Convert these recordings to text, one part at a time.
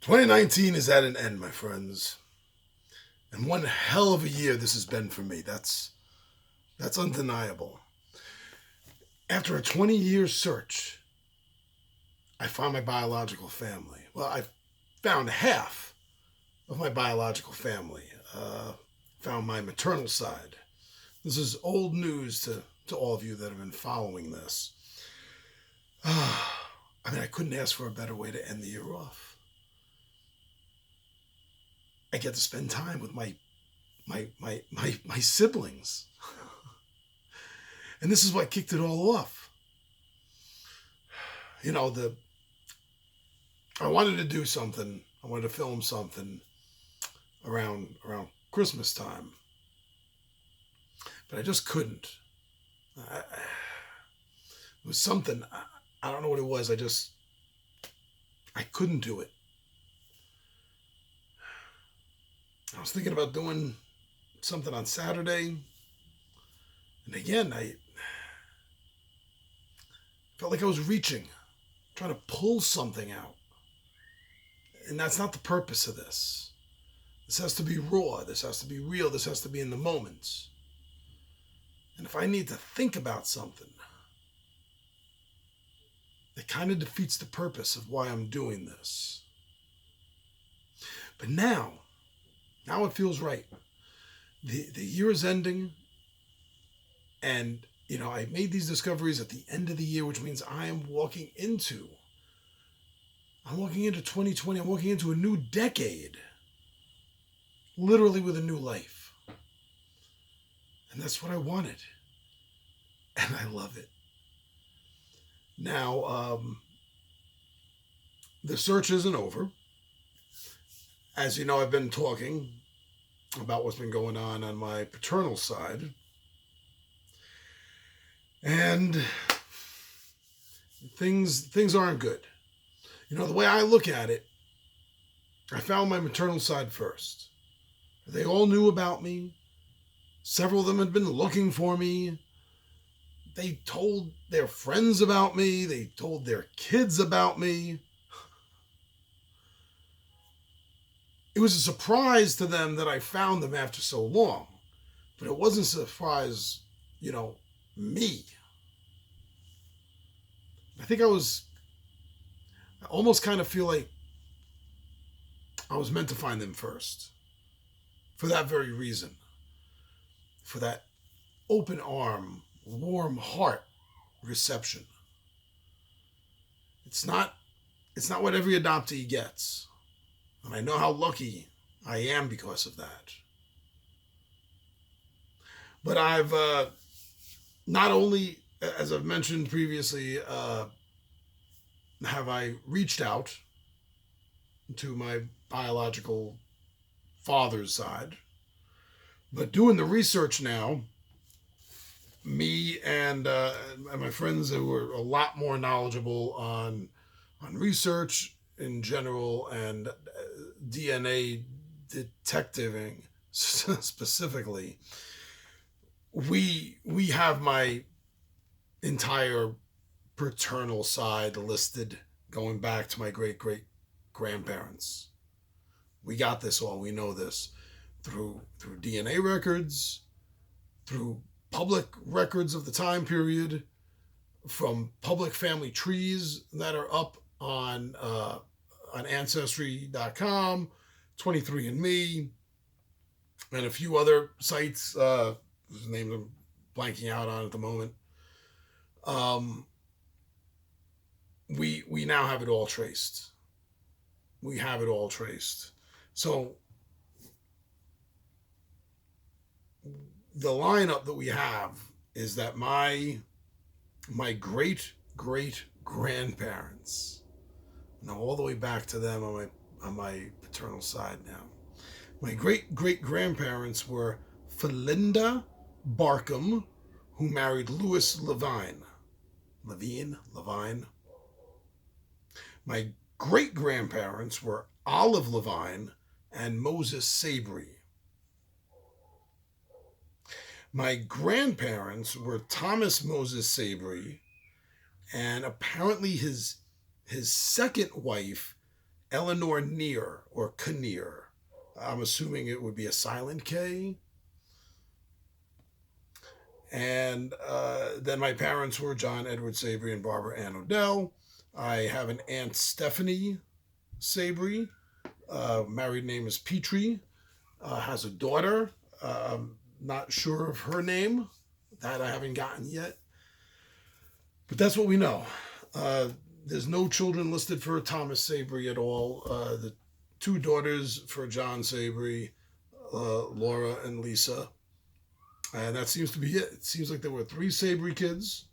2019 is at an end, my friends. And one hell of a year this has been for me. That's undeniable. After a 20-year search, I found my biological family. Well, I found half of my biological family. Found my maternal side. This is old news to all of you that have been following this. I couldn't ask for a better way to end the year off. I get to spend time with my siblings. And this is what kicked it all off. I wanted to do something. I wanted to film something around Christmas time. But I just couldn't. It was something, I don't know what it was. I couldn't do it. I was thinking about doing something on Saturday. And again, I felt like I was reaching, trying to pull something out. And that's not the purpose of this. This has to be raw. This has to be real. This has to be in the moment. And if I need to think about something, it kind of defeats the purpose of why I'm doing this. But now it feels right. The year is ending, and I made these discoveries at the end of the year, which means I am walking into 2020. I'm walking into a new decade, literally with a new life. And that's what I wanted. And I love it. Now, the search isn't over. As you know, I've been talking about what's been going on my paternal side. And things aren't good. The way I look at it, I found my maternal side first. They all knew about me. Several of them had been looking for me. They told their friends about me. They told their kids about me. It was a surprise to them that I found them after so long. But it wasn't a surprise, me. I almost kind of feel like I was meant to find them first. For that very reason. For that open arm, warm heart reception. It's not what every adoptee gets. And I know how lucky I am because of that. But I've not only, as I've mentioned previously, have I reached out to my biological father's side, but doing the research now, me and my friends who are a lot more knowledgeable on research in general and DNA detectiving specifically, we have my entire paternal side listed going back to my great-great-grandparents. We got this all. We know this through DNA records, through public records of the time period, from public family trees that are up on Ancestry.com, 23andMe, and a few other sites whose names I'm blanking out on at the moment. We now have it all traced. We have it all traced. So the lineup that we have is that my great grandparents, now all the way back to them on my paternal side now. My great grandparents were Felinda Barkham, who married Louis Levine. Levine. My great grandparents were Olive Levine and Moses Sabry. My grandparents were Thomas Moses Sabry, and apparently his second wife Eleanor Neer or Kinnear. I'm assuming it would be a silent K. And then my parents were John Edward Sabry and Barbara Ann Odell. I have an Aunt Stephanie Sabry. Married name is Petrie. Has a daughter. Not sure of her name. That I haven't gotten yet. But that's what we know. There's no children listed for Thomas Sabry at all. The two daughters for John Sabry, Laura and Lisa. And that seems to be it. It seems like there were 3 Sabry kids.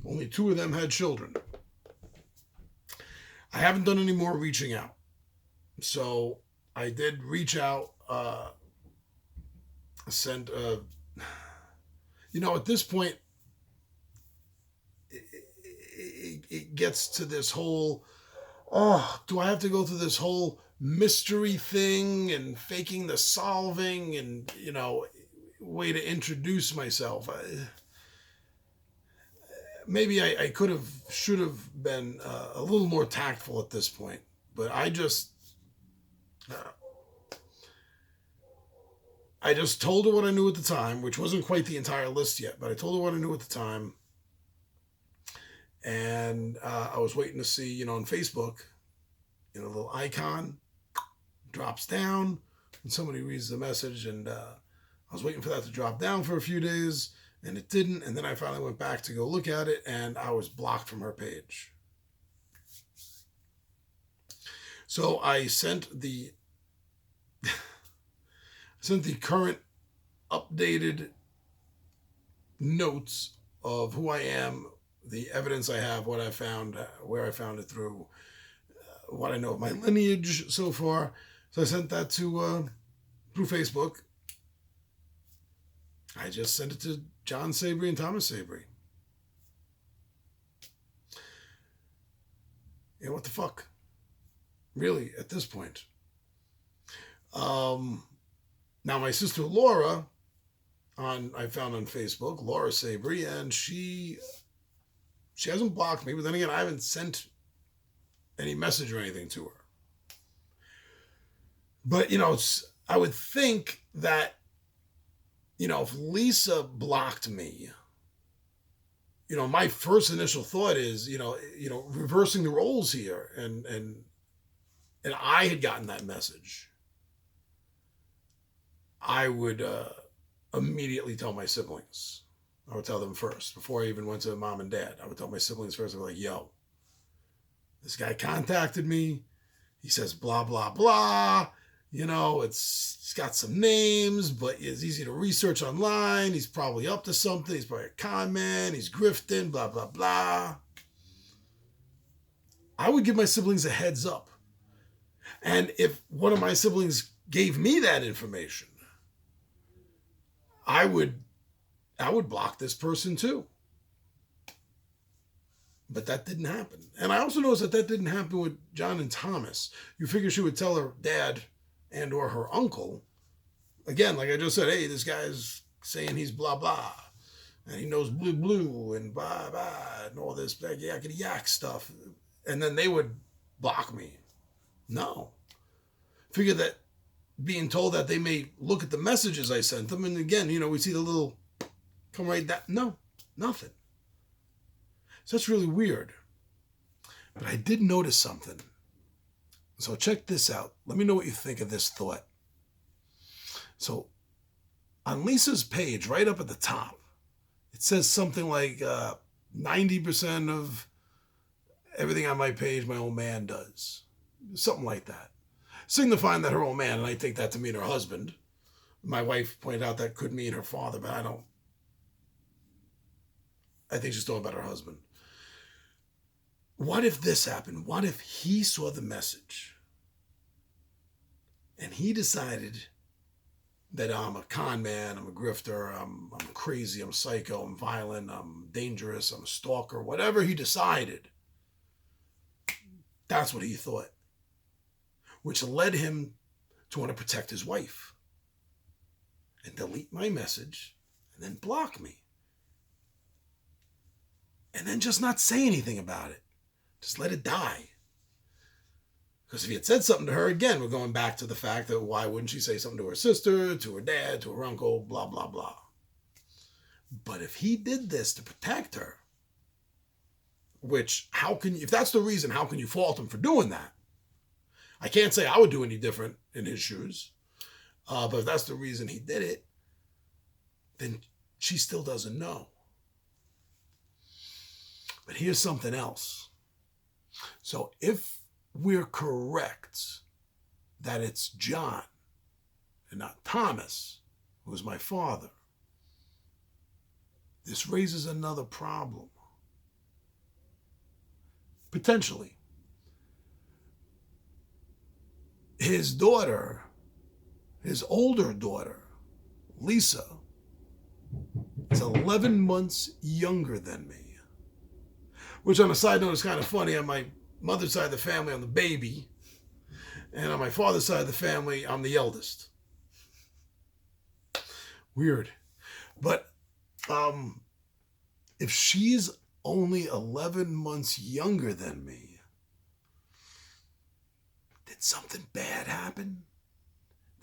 Only 2 of them had children. I haven't done any more reaching out. So I did reach out, sent, at this point, it gets to this whole, do I have to go through this whole mystery thing and faking the solving and, way to introduce myself? Maybe I should have been a little more tactful at this point, but I just told her what I knew at the time, which wasn't quite the entire list yet, but I told her what I knew at the time. And I was waiting to see, on Facebook, a little icon drops down and somebody reads the message. And I was waiting for that to drop down for a few days, and it didn't. And then I finally went back to go look at it, and I was blocked from her page. So I sent the current updated notes of who I am, the evidence I have, what I found, where I found it through, what I know of my lineage so far. So I sent that to through Facebook. I just sent it to John Sabry and Thomas Sabry. What the fuck? Really, at this point. Now my sister Laura, I found on Facebook, Laura Sabry, and she hasn't blocked me, but then again, I haven't sent any message or anything to her. But, I would think that, if Lisa blocked me, my first initial thought is, reversing the roles here. And I had gotten that message. I would immediately tell my siblings. I would tell them first, before I even went to mom and dad. I would tell my siblings first. I'd be like, yo, this guy contacted me. He says blah, blah, blah. It's got some names, but it's easy to research online. He's probably up to something. He's probably a con man. He's grifting, blah, blah, blah. I would give my siblings a heads up. And if one of my siblings gave me that information, I would block this person too. But that didn't happen. And I also noticed that didn't happen with John and Thomas. You figure she would tell her dad and or her uncle, again, like I just said, hey, this guy's saying he's blah, blah. And he knows blue, blue, and blah, blah, and all this yakety yak stuff. And then they would block me. No. Figure that being told that they may look at the messages I sent them, and again, we see the little come right down. No, nothing. So that's really weird. But I did notice something. So check this out. Let me know what you think of this thought. So on Lisa's page, right up at the top, it says something like 90% of everything on my page my old man does. Something like that. Signifying that her old man, and I take that to mean her husband. My wife pointed out that could mean her father, but I think she's talking about her husband. What if this happened? What if he saw the message and he decided that I'm a con man, I'm a grifter, I'm crazy, I'm psycho, I'm violent, I'm dangerous, I'm a stalker, whatever he decided. That's what he thought, which led him to want to protect his wife and delete my message and then block me. And then just not say anything about it. Just let it die. Because if he had said something to her, again, we're going back to the fact that why wouldn't she say something to her sister, to her dad, to her uncle, blah, blah, blah. But if he did this to protect her, which, if that's the reason, how can you fault him for doing that? I can't say I would do any different in his shoes. But if that's the reason he did it, then she still doesn't know. But here's something else. So if we're correct that it's John and not Thomas who was my father, this raises another problem. Potentially. His daughter, his older daughter, Lisa, is 11 months younger than me. Which on a side note is kind of funny. On my mother's side of the family, I'm the baby. And on my father's side of the family, I'm the eldest. Weird. But if she's only 11 months younger than me, did something bad happen?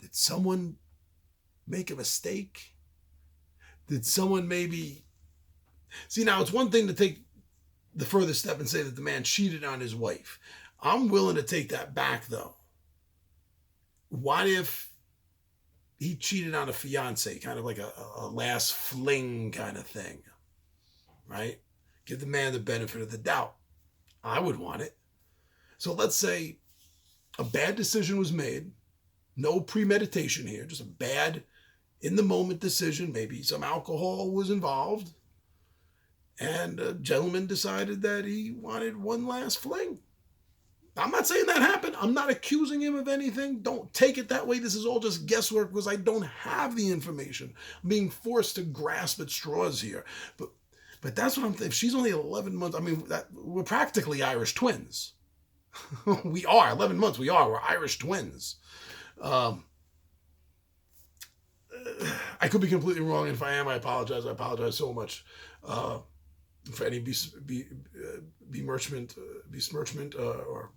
Did someone make a mistake? Did someone maybe... See, now it's one thing to take the further step and say that the man cheated on his wife. I'm willing to take that back, though. What if he cheated on a fiance, kind of like a last fling kind of thing, right? Give the man the benefit of the doubt. I would want it. So let's say a bad decision was made. No premeditation here, just a bad, in-the-moment decision. Maybe some alcohol was involved. And a gentleman decided that he wanted one last fling. I'm not saying that happened. I'm not accusing him of anything. Don't take it that way. This is all just guesswork because I don't have the information. I'm being forced to grasp at straws here. But that's what I'm thinking. If she's only 11 months, I mean, we're practically Irish twins. We are. 11 months, we are. We're Irish twins. I could be completely wrong. And if I am, I apologize. I apologize so much. For any besmirchment, or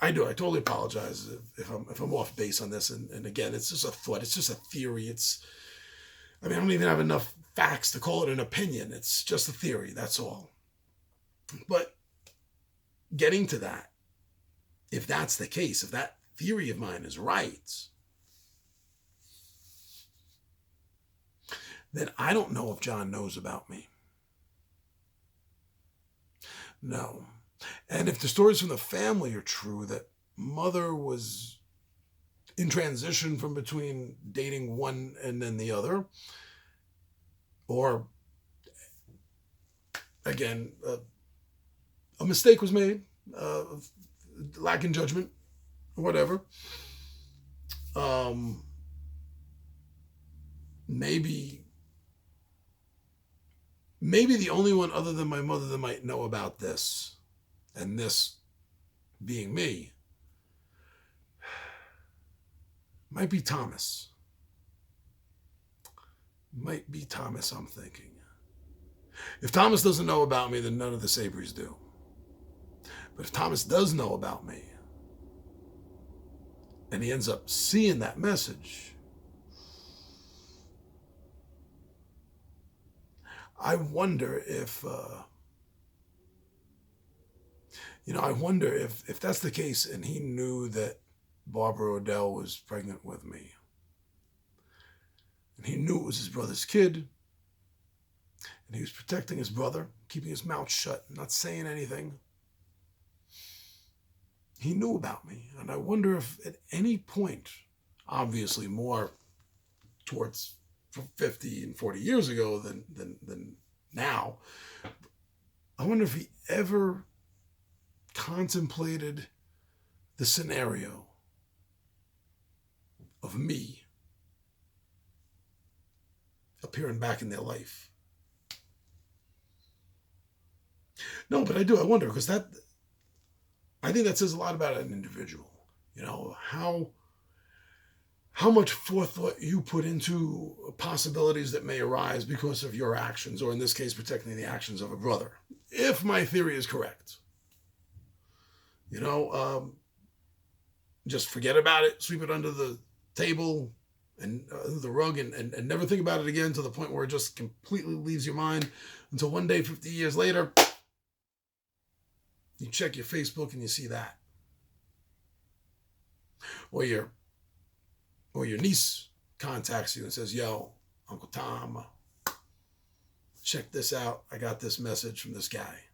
I do. I totally apologize if I'm off base on this. And again, it's just a thought. It's just a theory. I don't even have enough facts to call it an opinion. It's just a theory. That's all. But getting to that, if that's the case, if that theory of mine is right, then I don't know if John knows about me. No. And if the stories from the family are true, that mother was in transition from between dating one and then the other, or again, a mistake was made, lack in judgment, or whatever. Maybe the only one other than my mother that might know about this, and this being me, might be Thomas. Might be Thomas, I'm thinking. If Thomas doesn't know about me, then none of the Sabrys do. But if Thomas does know about me, and he ends up seeing that message, I wonder if, if that's the case and he knew that Barbara Odell was pregnant with me. And he knew it was his brother's kid. And he was protecting his brother, keeping his mouth shut, not saying anything. He knew about me. And I wonder if at any point, obviously more towards 50 and 40 years ago than now, I wonder if he ever contemplated the scenario of me appearing back in their life. No, but I do. I wonder, because I think that says a lot about an individual. How much forethought you put into possibilities that may arise because of your actions, or in this case, protecting the actions of a brother. If my theory is correct. just forget about it, sweep it under the table and the rug, and never think about it again, to the point where it just completely leaves your mind, until one day 50 years later you check your Facebook and you see that, or your niece contacts you and says, "Yo, Uncle Tom, check this out. I got this message from this guy."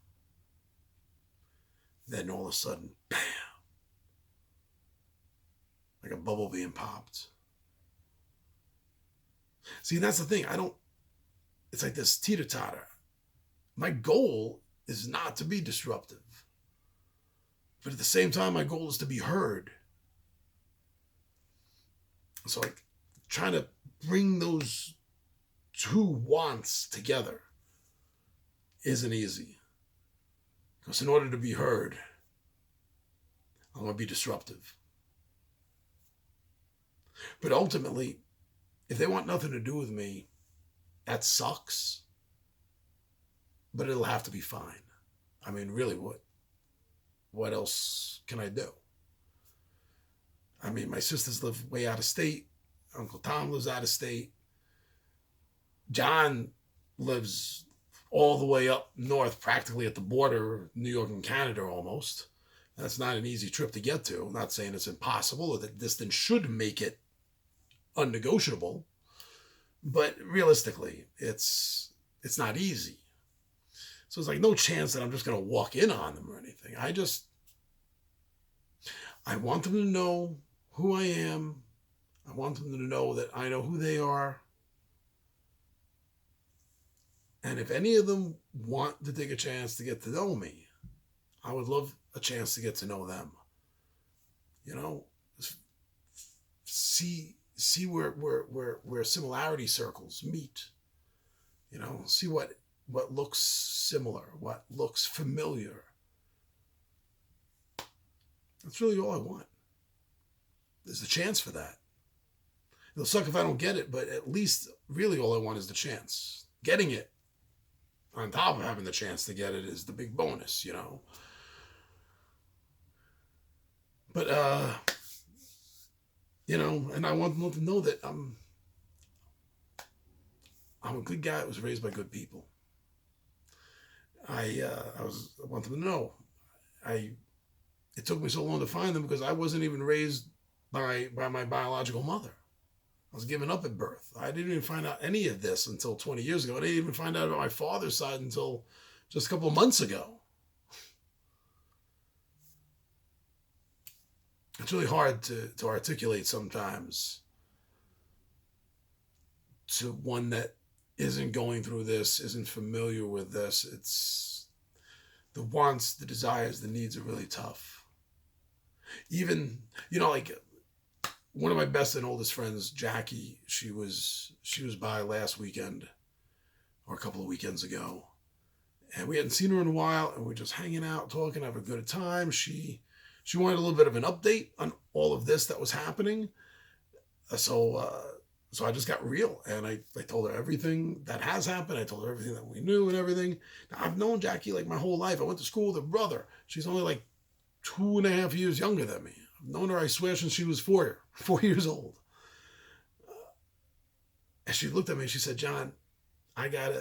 Then all of a sudden, bam, like a bubble being popped. See, that's the thing. It's like this teeter-totter. My goal is not to be disruptive. But at the same time, my goal is to be heard. So, like, trying to bring those two wants together isn't easy. Because in order to be heard, I'm going to be disruptive. But ultimately, if they want nothing to do with me, that sucks. But it'll have to be fine. I mean, really, what else can I do? I mean, my sisters live way out of state. Uncle Tom lives out of state. John lives all the way up north, practically at the border, New York and Canada almost. That's not an easy trip to get to. I'm not saying it's impossible or that distance should make it unnegotiable, but realistically, it's not easy. So it's like no chance that I'm just going to walk in on them or anything. I want them to know who I am. I want them to know that I know who they are. And if any of them want to take a chance to get to know me, I would love a chance to get to know them. You know, see where similarity circles meet. You know, see what looks similar, what looks familiar. That's really all I want. There's a chance for that. It'll suck if I don't get it, but at least really all I want is the chance. Getting it, on top of having the chance to get it, is the big bonus, you know. But, you know, and I want them to know that I'm a good guy that was raised by good people. I want them to know. It took me so long to find them because I wasn't even raised by my biological mother. I was given up at birth. I didn't even find out any of this until 20 years ago. I didn't even find out about my father's side until just a couple of months ago. It's really hard to articulate sometimes to one that isn't going through this, isn't familiar with this. It's the wants, the desires, the needs are really tough. Even, you know, like one of my best and oldest friends, Jackie, she was by last weekend or a couple of weekends ago. And we hadn't seen her in a while, and we were just hanging out, talking, having a good time. She wanted a little bit of an update on all of this that was happening. So I just got real, and I told her everything that has happened. I told her everything that we knew and everything. Now, I've known Jackie like my whole life. I went to school with her brother. She's only like 2.5 years younger than me. I've known her, I swear, since she was 4 years old. And she looked at me and she said, "John, I got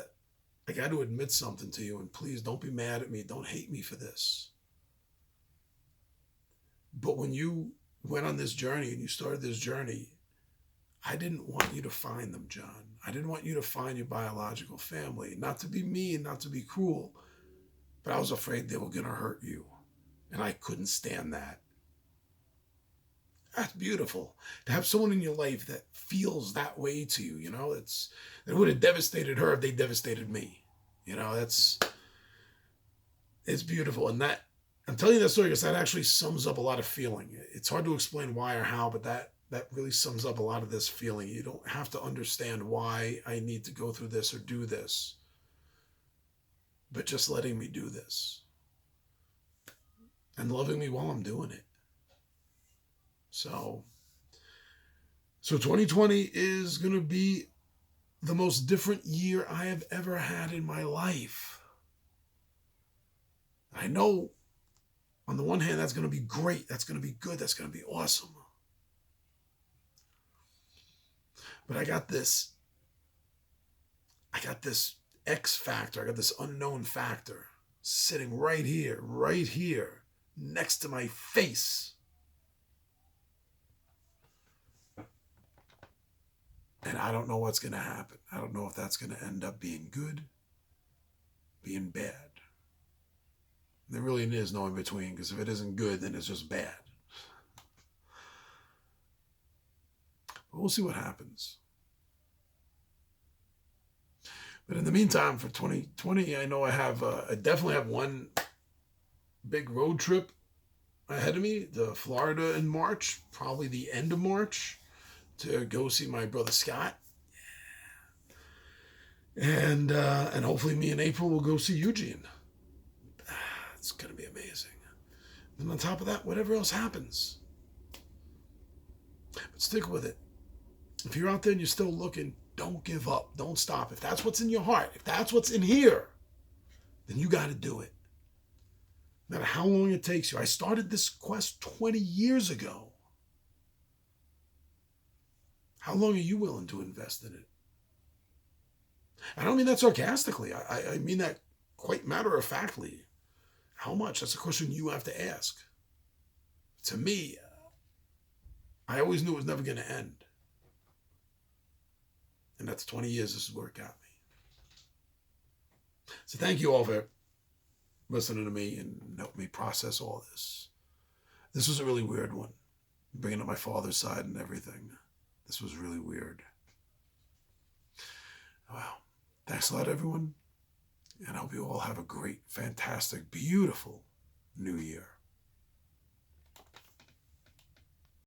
to admit something to you, and please don't be mad at me. Don't hate me for this. But when you went on this journey and you started this journey, I didn't want you to find them, John. I didn't want you to find your biological family. Not to be mean, not to be cruel, but I was afraid they were going to hurt you. And I couldn't stand that." That's beautiful. To have someone in your life that feels that way to you, you know, it would have devastated her if they devastated me. You know, it's beautiful. And that, I'm telling you that story because that actually sums up a lot of feeling. It's hard to explain why or how, but that really sums up a lot of this feeling. You don't have to understand why I need to go through this or do this, but just letting me do this and loving me while I'm doing it. So 2020 is going to be the most different year I have ever had in my life. I know On the one hand, that's going to be great. That's going to be good. That's going to be awesome. But I got this X factor. I got this unknown factor sitting right here, next to my face. And I don't know what's going to happen. I don't know if that's going to end up being good, being bad. There really is no in between, because if it isn't good, then it's just bad. But we'll see what happens. But in the meantime, for 2020, I know I definitely have one big road trip ahead of me to Florida in March, probably the end of March, to go see my brother Scott. And hopefully me and April will go see Eugene. It's going to be amazing. And on top of that, whatever else happens. But stick with it. If you're out there and you're still looking, don't give up. Don't stop. If that's what's in your heart, if that's what's in here, then you got to do it. No matter how long it takes you. I started this quest 20 years ago. How long are you willing to invest in it? I don't mean that sarcastically. I mean that quite matter-of-factly. How much? That's a question you have to ask. To me, I always knew it was never going to end. And that's 20 years. This is where it got me. So thank you all for listening to me and helping me process all this. This was a really weird one. Bringing up my father's side and everything. This was really weird. Wow. Thanks a lot, everyone. And I hope you all have a great, fantastic, beautiful new year.